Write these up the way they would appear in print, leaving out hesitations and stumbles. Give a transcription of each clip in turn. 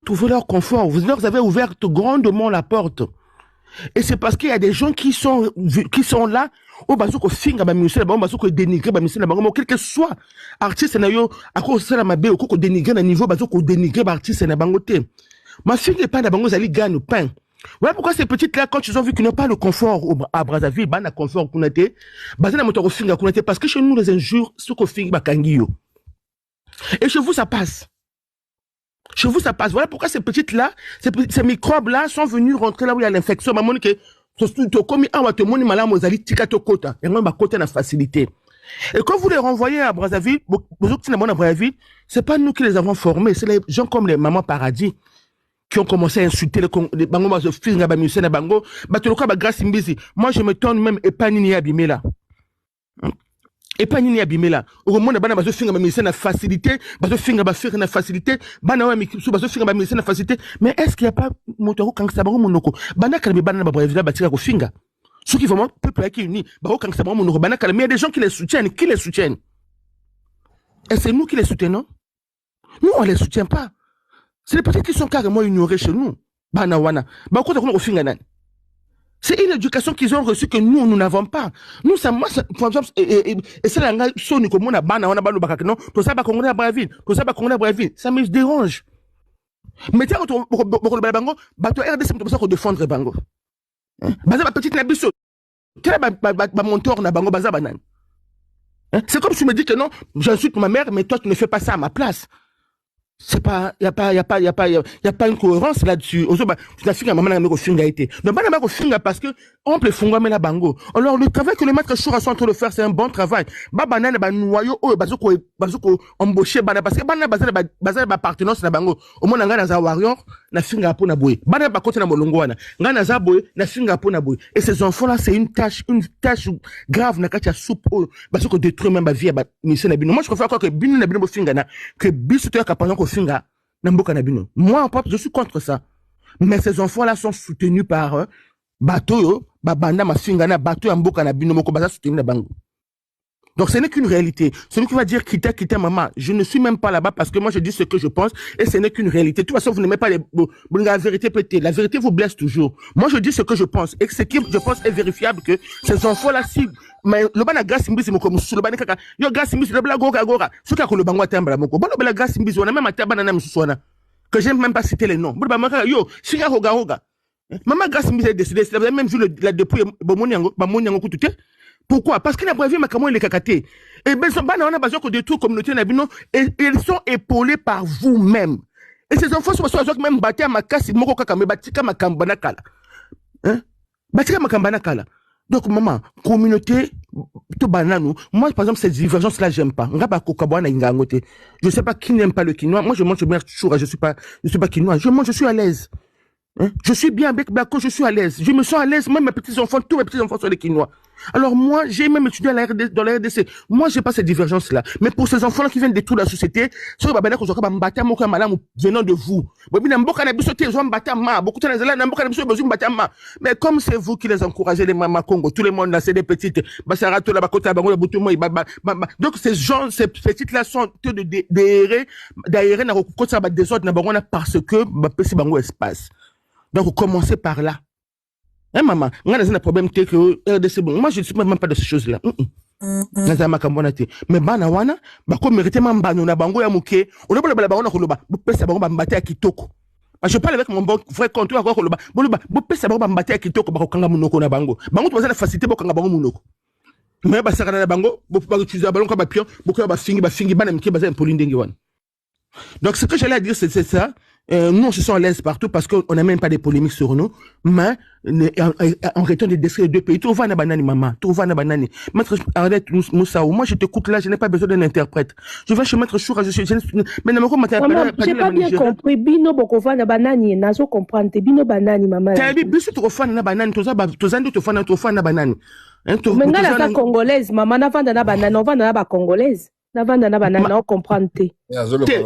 trouver leur confort. Vous leur avez ouvert grandement la porte. Et c'est parce qu'il y a des gens qui sont là, au bazo ko finga ba ministère ba bazo ko dénigrer ba ministère ba quel que soit artiste na yo ako sala mabe ko dénigrer na niveau bazo ko dénigrer ba artiste na bango te. Ma fille n'est pas na bango zali gagne pain. Voilà pourquoi ces petites là quand ils ont vu qu'ils n'ont pas le confort à Brazzaville, ba na confort kunate, bazo na moto ko finga kunate parce que chez nous les injures ce ko finga ba kangi yo. Et chez vous ça passe. Chez vous, ça passe. Voilà pourquoi ces petites-là, ces microbes-là sont venus rentrer là où il y a l'infection. Maman, que, comme facilité. Et quand vous les renvoyez à Brazzaville, c'est pas nous qui les avons formés, c'est les gens comme les mamans Paradis qui ont commencé à insulter les bango, moi je me tourne même épanini abîmé là. Et pas ni abîmé là. Au moment bana bazo finga ba ministère na facilité, bazo finga ba faire na facilité, bana wa mikisu bazo finga ba ministère na facilité. Mais est-ce qu'il y a pas motoro kanksa bango monoko? Bana kalbe bana ba brevila batika ko finga. Ceux qui vraiment peuple qui uni, bango kanksa bango monoko bana kalbe. Mais il y a des gens qui les soutiennent, Et c'est nous qui les soutenons. Nous on les soutient pas. C'est les petits qui sont carrément ignorés chez nous. Bana wana. Ba ko ta ko finga nan. C'est une éducation qu'ils ont reçue que nous n'avons pas. Nous, ça, moi, par exemple, et c'est la sonne comme on a bana, on a balu bakak, non? Tout ça, qu'on a Bréville. Tout ça, qu'on a Bréville. Ça me dérange. Mais tiens, pour le bango, bateau RDC, c'est pour ça qu'on défendre bango. Baza, ma petite nabisso. Quel est ma monteur, na bango, baza banane? C'est comme si tu me dis que non, j'insulte ma mère, mais toi, tu ne fais pas ça à ma place. C'est pas, y a pas une cohérence là-dessus. Tu n'as fini à maman n'a finga été. Donc, maman n'a finga parce que, on peut funga mais la bango. Alors, le travail que le maître Choura sont en train de faire, c'est un bon travail. Bana n'a pas noyau, bazoko, embauché, bana, parce que bana, bazar, appartenance na bango. Au moins, n'a pas warrior, n'a finga pour na boy. Bana, ba côté na molongwana. N'a pas boy, n'a finga pour na boy. Et ces enfants-là, c'est une tâche grave, n'a katia soupe, bazoko détruire même ma vie, monsieur Nabino. Moi, je préfère quoi que binu Nabino bo finga na, que bisu te kapano finga namboka nabino. Moi en propre je suis contre ça, mais ces enfants là sont soutenus par bateau babanda mafinga na bateau ya mboka nabino moko baza soutenu na bango. Donc ce n'est qu'une réalité. Celui qui va dire quitter maman, je ne suis même pas là-bas parce que moi je dis ce que je pense et ce n'est qu'une réalité. De toute façon vous n'aimez pas la vérité peut-être. La vérité vous blesse toujours. Moi je dis ce que je pense et ce qui je pense est vérifiable que ces enfants-là si mais le bana grâce mbisi moko musu le bana kaka yo grâce mbisi le bla goga ce ka ko le bango tembla moko bon le bla grâce mbisi on a même atta bana na musu wana que j'aime même pas citer les noms. Bon ba yo singa hoga maman grâce mbisi a décidé vous avez même vu la depuis bomoni yango kutute. Pourquoi? Parce qu'il a prévu ma comment il est kakaté. Et ben bana on a besoin que de tout communauté na bino et ils sont épaulés par vous-même. Et ces enfants sont même battus à ma casse moko kaka me batika makambana kala. Hein? Batika makambana kala. Donc, maman, communauté, tout banano. Moi, par exemple, cette divergence-là, j'aime pas. Je sais pas qui n'aime pas le quinoa. Moi, je mange bien choura. Je suis pas quinoa. Je suis à l'aise. Hein? Je suis bien avec Blacko, je suis à l'aise. Je me sens à l'aise. Même mes petits-enfants, tous mes petits-enfants sont des quinois. Alors moi, j'ai même étudié dans la RDC. Moi, j'ai pas cette divergence-là. Mais pour ces enfants-là qui viennent de toute la société, venant de vous. Mais comme c'est vous qui les encouragez, les Mama Congo, tout le monde là, c'est des petites. Donc ces gens, ces petites-là sont d'aérer, parce que, espace. Donc, commencez par là. Hein, maman? On a un problème que RDC, bon. Moi, je ne suis même pas de ces choses-là. Mais banawana, comme mérité mambano na bango ya muke, on a pas la bango na koloba, bopesa bango bambate à kitoko. Je parle avec mon bon frère contre à koloba, bopesa bango bambate à kitoko ba kanga munoko na bango. Bango tu vas la facilité ba kanga bango munoko. Mais ba sakana na bango, ba utiliser bango comme ba pion, ba fingi bana mke baza impolindengi wan. Donc ce que j'allais dire c'est ça. Nous, on se sent à l'aise partout parce qu'on n'a même pas de polémiques sur nous. Mais en retour de décrire les deux pays, tout va na banani, maman. Tout va na banani. Maître Arlette Moussaou, moi je t'écoute là, je n'ai pas besoin d'un interprète. Je vais chez Maître Choura, je suis. Mais non, j'ai pas bien compris. Bino bokova na banani, nazo comprendre. Bino banani, maman. T'as dit, bisu tu fan na banani, tu fan na banani. Mais na la congolaise, maman, na vanda na banani, on va na ba congolaise. Navanda na banana comprendre te. Ngai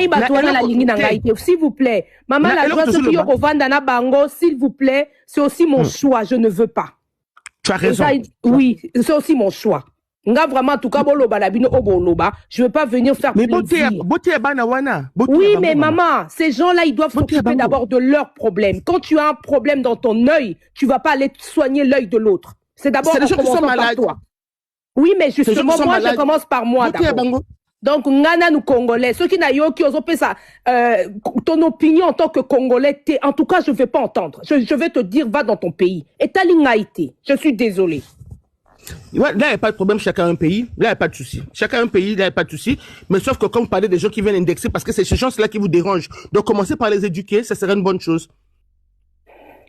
batwana la lingi na ngai te. S'il vous plaît. Maman la joie ce qui vanda na bango, s'il vous plaît, c'est aussi mon choix, je ne veux pas. Tu as raison. Oui, c'est aussi mon choix. Nga vraiment, en tout cas, je veux pas venir faire plaisir. Oui, mais maman, ces gens-là, ils doivent s'occuper d'abord de leurs problèmes. Quand tu as un problème dans ton œil, tu vas pas aller soigner l'œil de l'autre. C'est d'abord en commençant par toi. Oui, mais justement, moi, je commence par moi d'abord. Donc, ngana nous Congolais, ceux qui n'aillent qui osent ça, ton opinion en tant que Congolais, en tout cas, je vais pas entendre. Je vais te dire, va dans ton pays. Et t'as l'inghaïté. Je suis désolée. Ouais, là, il n'y a pas de problème, chacun un pays. Là, il n'y a pas de souci. Chacun un pays, là, il n'y a pas de souci. Mais sauf que quand vous parlez des gens qui viennent indexer, parce que c'est ces gens-là qui vous dérangent. Donc, commencez par les éduquer, ça serait une bonne chose.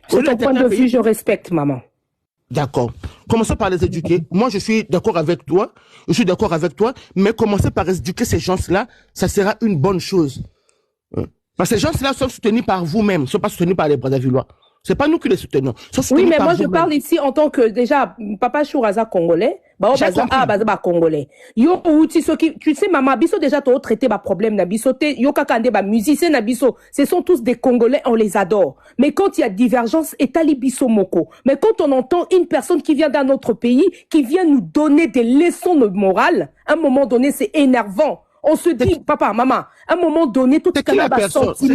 C'est ton point de vue, je respecte, maman. D'accord. Commencez par les éduquer. Moi, je suis d'accord avec toi. Je suis d'accord avec toi. Mais commencez par éduquer ces gens-là, ça sera une bonne chose. Parce que ces gens-là sont soutenus par vous-même, ne sont pas soutenus par les Brazzavillois. C'est pas nous qui les soutenons. Oui, mais moi je parle ici en tant que déjà papa Chouraza congolais, congolais. Yo outi tu sais maman biso déjà to traité ba problème na biso te yo kakande ba musicien na biso, ce sont tous des Congolais, on les adore. Mais quand il y a divergence etali biso moko. Mais quand on entend une personne qui vient d'un autre pays qui vient nous donner des leçons de morale, à un moment donné c'est énervant. On se dit, papa, maman, à un moment donné, tout est qui la personne? C'est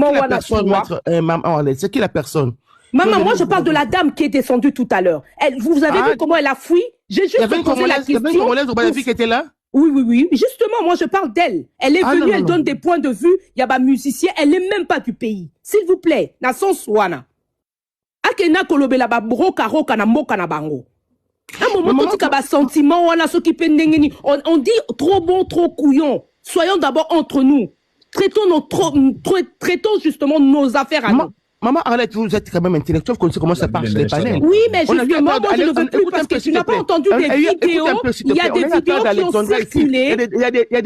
qui la personne? Maman, moi, je parle de la dame qui est descendue tout à l'heure. Vous avez vu comment elle a fui? J'ai juste posé la question. Il y avait une Congolaise au Brésil qui était là? Oui. Justement, moi, je parle d'elle. Elle est venue, elle donne des points de vue. Il y a des musiciens, elle n'est même pas du pays. S'il vous plaît, na sonswana. Akena kolobe la ba broka roka na moka na bango. Un moment, tout cas, sentiment, voilà, ceux qui peinent on dit trop bon, trop couillon. Soyons d'abord entre nous. Traitons justement nos affaires à nous. Maman, Arlette, vous êtes quand même intellectuel, vous connaissez comment ça marche les panels. Oui, mais justement, moi je ne veux plus parce que tu n'as pas entendu des vidéos. Il y a des vidéos qui ont circulé.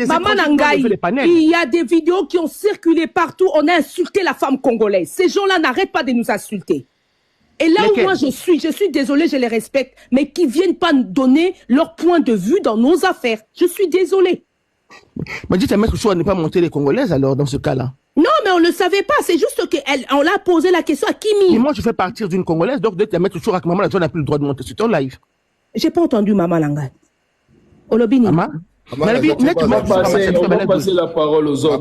Maman Nangaï, il y a des vidéos qui ont circulé partout. On a insulté la femme congolaise. Ces gens-là n'arrêtent pas de nous insulter. Et là où moi je suis désolée, je les respecte, mais qui viennent pas nous donner leur point de vue dans nos affaires. Je suis désolée. Mais dites à Maître Chou, on n'est pas monté les Congolaises alors dans ce cas-là. Non, mais on ne le savait pas. C'est juste qu'on l'a posé la question à Kimi. Et moi, je fais partir d'une Congolaise, donc de mettre toujours avec maman, la n'a plus le droit de monter sur ton live. J'ai pas entendu maman Langa. Olobini. Maman? On va passer la parole aux autres.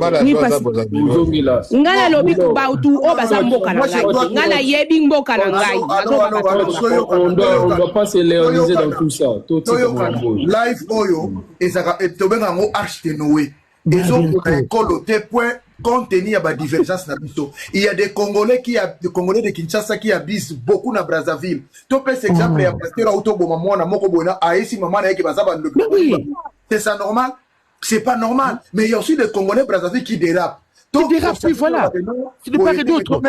On doit pas se léoniser dans tout ça. Live Oyo, et ça a arche de Noé. Ils ont coloté point compte tenu à la divergence. Il y a des Congolais de Kinshasa qui habitent beaucoup dans Brazzaville. Tu peux cet exemple, il y a pasteur Autobomamona, Mokobona, Aïssi, Maman, qui va savoir. C'est ça normal? C'est pas normal. Mais il y a aussi des Congolais Brazzaville qui dérapent. Qui dérapent, oui, voilà. C'est de part et d'autre.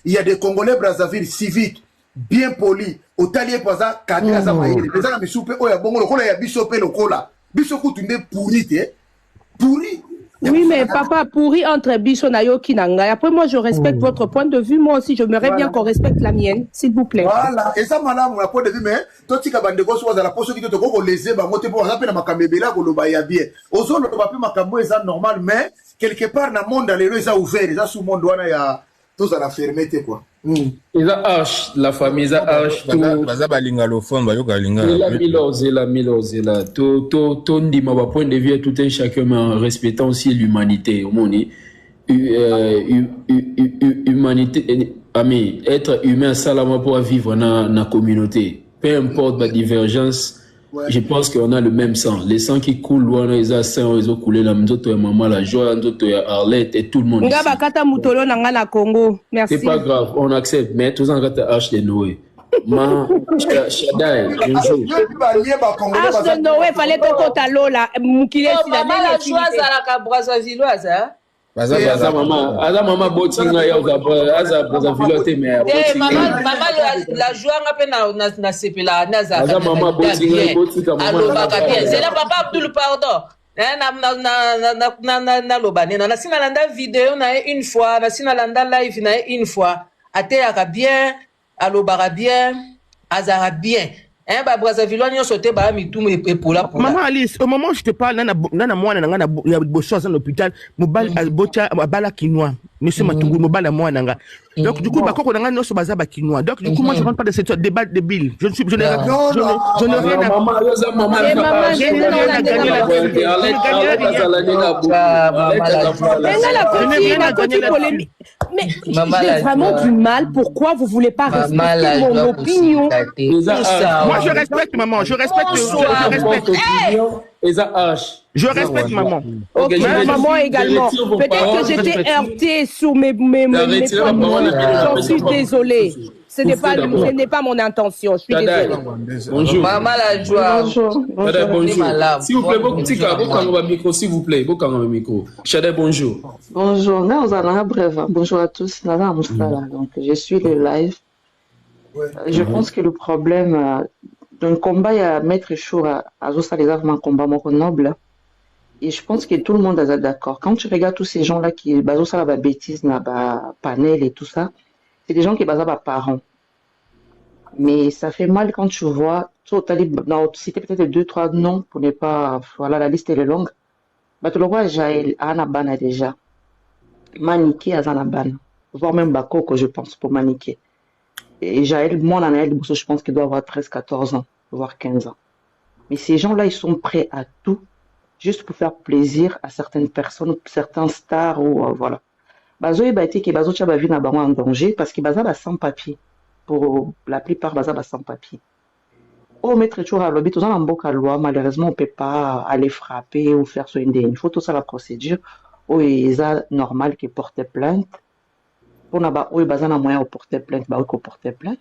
Il y a des Congolais Brazzaville civiques, bien polis, au talier poisa, Kadira Maïle. Les gens me soupent, oh, il y a bon, il y a Bissopé, le cola. Bissopé, tu n'es pourri, pourri. Oui, mais papa, pourri entre Bisso Nayo Kinanga. Après, moi, je respecte votre point de vue. Moi aussi, j'aimerais bien qu'on respecte la mienne, s'il vous plaît. Voilà. Et ça, madame, mon point de vue, mais, toi, tu as des choses à la poste qui te ont laissé, bah, moi, tu peux rappeler ma camébéla, qu'on le baille bien. Aux autres, on va plus ma cambo, c'est normal, mais, quelque part, dans le monde, dans les rues, ça ouvert, ça, sous le monde, il y a, tout ça, la fermeté, quoi. Ils arrachent la famille, ils arrachent tout. Zela. Ton dit ma point de vue tout un chacun, mais en respectant aussi l'humanité. Humanité, être humain, ça là pour vivre dans la communauté. Peu importe la divergence. Je pense qu'on a le même sang. Les sangs qui coulent loin, ils ont coulé la maman, la joie, Arlette et tout le monde. Merci. C'est pas grave, on accepte, mais tout ça, on a Arche de Noé. Shadai, un jour. Arche de Noé, fallait que tu aies l'eau là. Maman, la joie, c'est la Brazzavilloise, hein? Maman botinga ya aza Brazzavilloise mais maman la joie na sepela na za maman botinga botika maman c'est la papa Abdul pardon na lobane na sina landa vidéo na une fois na sina landa live na une fois ateyaka bien alobaka bien azara bien. Bah Brazzaville on sauté bah mi tout me pour maman Alice au moment où je te parle nana moi nana ya bosso à l'hôpital mo bal bocha bala kinwa Monsieur Matungu Mobala Moananga. Donc, du coup, bah, quand on a un os bazaba quinois. Donc, du coup, moi, je rentre pas dans cette débat débile. Je n'ai rien à. Mais j'ai vraiment du mal. Pourquoi vous voulez pas respecter mon opinion? Moi, je respecte, maman. Je respecte. Je respecte maman. Ok, maman également. Peut-être que j'étais heurtée sur mes j'en suis désolée. Ce n'est pas mon intention. Je suis désolée. Bonjour. Maman la joie. Bonjour. S'il vous plaît, s'il vous plaît, micro. Chadé, bonjour. Bonjour. Bonjour à tous. Donc, je suis le live. Je pense que le problème d'un combat à mettre chaud à Zosa les armes, un combat noble. Et je pense que tout le monde est d'accord. Quand tu regardes tous ces gens-là qui basent sur la bêtise, la panel et tout ça, c'est des gens qui basent sur leurs parents. Mais ça fait mal quand tu vois, citer peut-être 2-3 noms pour ne pas, voilà, la liste est longue. Mais tu le vois, Jaël, Anabana déjà. Maniké à Zanabana. Voire même Bakoko, je pense, pour Maniké. Et Jaël, moi, je pense qu'il doit avoir 13-14 ans, voire 15 ans. Mais ces gens-là, ils sont prêts à tout, juste pour faire plaisir à certaines personnes, certains stars ou voilà. Bazo et Baïti qui Bazo Tchaba vie n'a pas en danger parce qu'il Baza sans papier. Pour la plupart, Baza sans papier. Au maître toujours à l'objet, tout ça, en loi, malheureusement, on ne peut pas aller frapper ou faire sur une des. Il faut tout ça la procédure. Où il est normal qu'il porte plainte. Pour n'a où il Baza n'a moyen de porter plainte, bah, où porter plainte.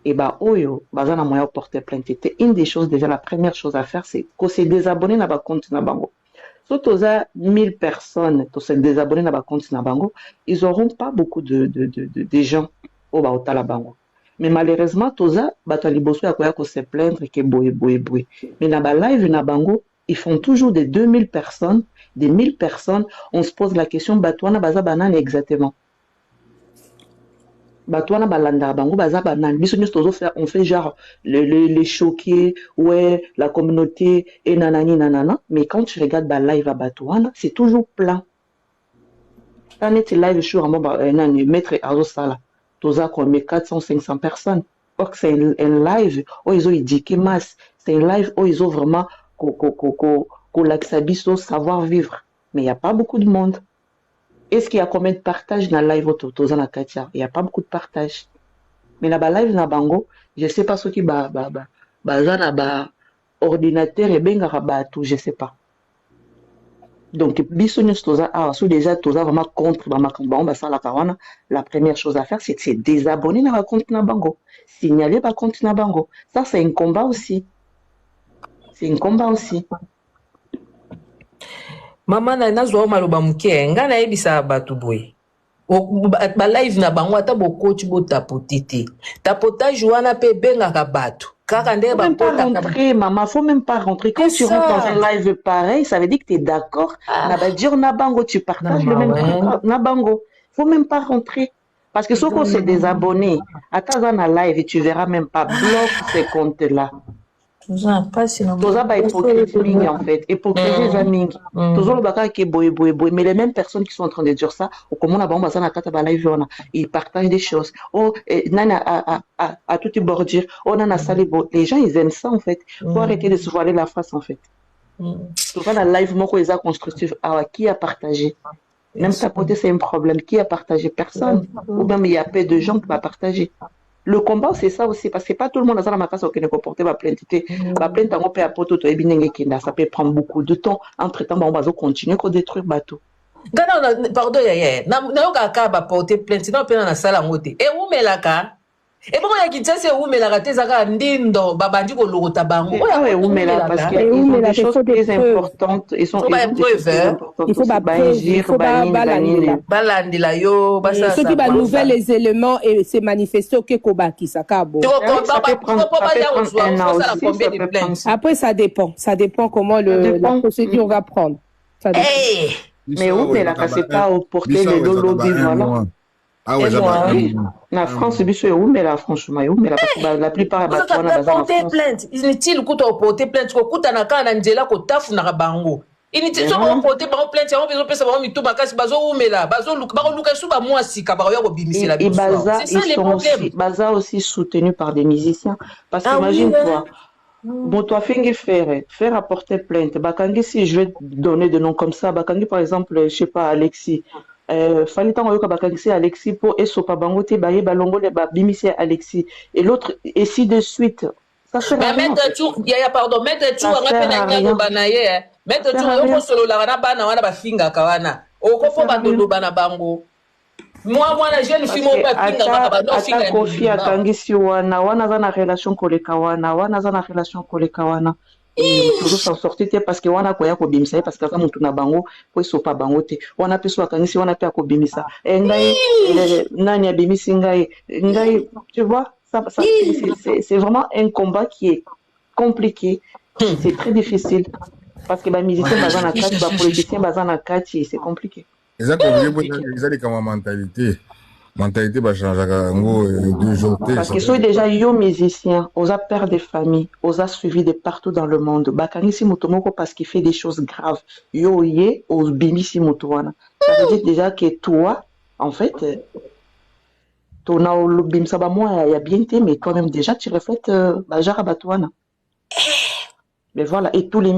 Et bah, où Baza n'a moyen de porter plainte. C'était une des choses, déjà, la première chose à faire, c'est qu'on s'est désabonné dans le compte Nabango. Surtout, 1000 personnes qui se désabonnent dans le compte Nabango, ils n'auront pas beaucoup de gens au Nabango. Mais malheureusement, Toza, Bataliboso, à se plaindre que boé. Mais dans le live Nabango, ils font toujours des 2000 personnes, des 1000 personnes. On se pose la question, Batouana Baza Banane exactement. Batouana Balanda Bango Baza Banane. On fait genre les choqués, ouais, la communauté, et nanani nanana. Mais quand tu regardes le live à Batouana, c'est toujours plein. Quand tu es live sur un maître Arosala, Toza qu'on met 400-500 personnes. Or c'est un live où ils ont éduqué masse. C'est un live où ils ont vraiment l'axabiso savoir-vivre. Mais il n'y a pas beaucoup de monde. Est-ce qu'il y a combien de partages dans le live Toza na Katia? Il n'y a pas beaucoup de partages. Mais dans le live na Bango, je ne sais pas ce qui ba ordinateur et ben tout, je ne sais pas. Donc, déjà Toza vraiment contre la première chose à faire, c'est de se désabonner dans le compte Nabango. Signaler le compte Nabango. Ça, c'est un combat aussi. C'est un combat aussi. Maman na zo maloba muke nga na ebisa batu boy. Ba live na bango ata bo coach bo tapotete. Tapotage wana pe benga ka batu. Faut même pas rentrer, maman, faut même pas rentrer. Quand tu rentres dans un live pareil, ça veut dire que tu es d'accord. Dire Nabango, tu partages le même truc. Nabango, faut même pas rentrer. Parce que ceux qui se désabonnés, attends dans la live et tu verras même pas, bloque ces comptes-là. Toza ba hypocrisie mingi en fait, hypocrisie mingi. Toza le baka qui boy, mais les mêmes personnes qui sont en train de dire ça, ou comment on a bamba ça na kata ba live on ils partagent des choses. Oh nana a tout bordir, oh nana salibo. Les gens ils aiment ça en fait. Faut arrêter de se voiler la face en fait. Souvent la live moko ils a constructif. Ah qui a partagé? Même tapoter c'est un problème. Qui a partagé? Personne. Ou même il y a peu de gens qui vont partager. Le combat, c'est ça aussi, parce que pas tout le monde a la masse qui ne peut porter ma plainte. Ma plainte, on peut apporter tout et ça peut prendre beaucoup de temps. Entre-temps, on va continuer à détruire le bateau. Pardon, na ba porter plainte, non, na sala ngote. Et où me la ka? Et bon, il y a qui où me la raté, ça ndindo, babandi ko lorota bango. Oui, où me la, parce qu'il y a des choses très importantes. Ils sont il faut balandi la yo, ceux qui va nouvelles les éléments et se manifester au Kekobaki, ça kabo. Après, ça dépend comment la procédure va prendre. Mais où me la c'est pas au porter le lobby, voilà. Ah ouais, la France, c'est où, mais là, franchement, où, mais la plupart de porter plainte. Inutile que tu porter plainte. Tu as na kana njela ko tafu na bango. initi so ba porter ba plainte on besoin pesa ba mito makasi bazo umela bazo luka sou ba mwasi ka ba ya ko bimisela et Baza, Baza aussi soutenu par des musiciens. Parce qu'imagine-toi, bon, toi, faire apporter plainte. Bakangi, si je vais donner des noms comme ça, Bakangi, par exemple, je sais pas, Alexis. Fallait tant que Bakangi, Alexis, pour Esopa Bangote, Baye, Balongo, Bimisi, Alexis. Et l'autre, et si de suite. Ça sert à rien. Mettre tout, pardon, mettre tout, on appelle un gars banaye. Mettre tout, on peut solo la wana bana wana bafinga kawana. Oko fo ba dodo bana bango. Moi la jeune fille mo ba finga ba no finga. Kofi akangisi wana zana relation koleka wana zana relation koleka wana. Toujours s'en sortir parce que wana koya ko bimisa parce que ça mutu na bango po sopa bango te. Wana peso akangisi wana pe ko bimisa. Ngai nani abimisi ngai tu vois ça c'est vraiment un combat qui est compliqué. C'est très difficile. Parce que les musiciens basent en catch, les politiciens basent en catch, c'est compliqué. Exactement, ils ont mentalité. Mentalité va changer deux jours. Parce que soyez déjà yo musicien, aux a père de famille, aux a suivi de partout dans le monde. Bakani si mutomoko parce qu'il fait des choses graves. Yo ye aux bimi si mutuana. Ça veut dire déjà que toi, en fait, ton au bim saba moi il y a bien été, mais quand même déjà tu reflètes bajara batouana. Mais voilà, et tous les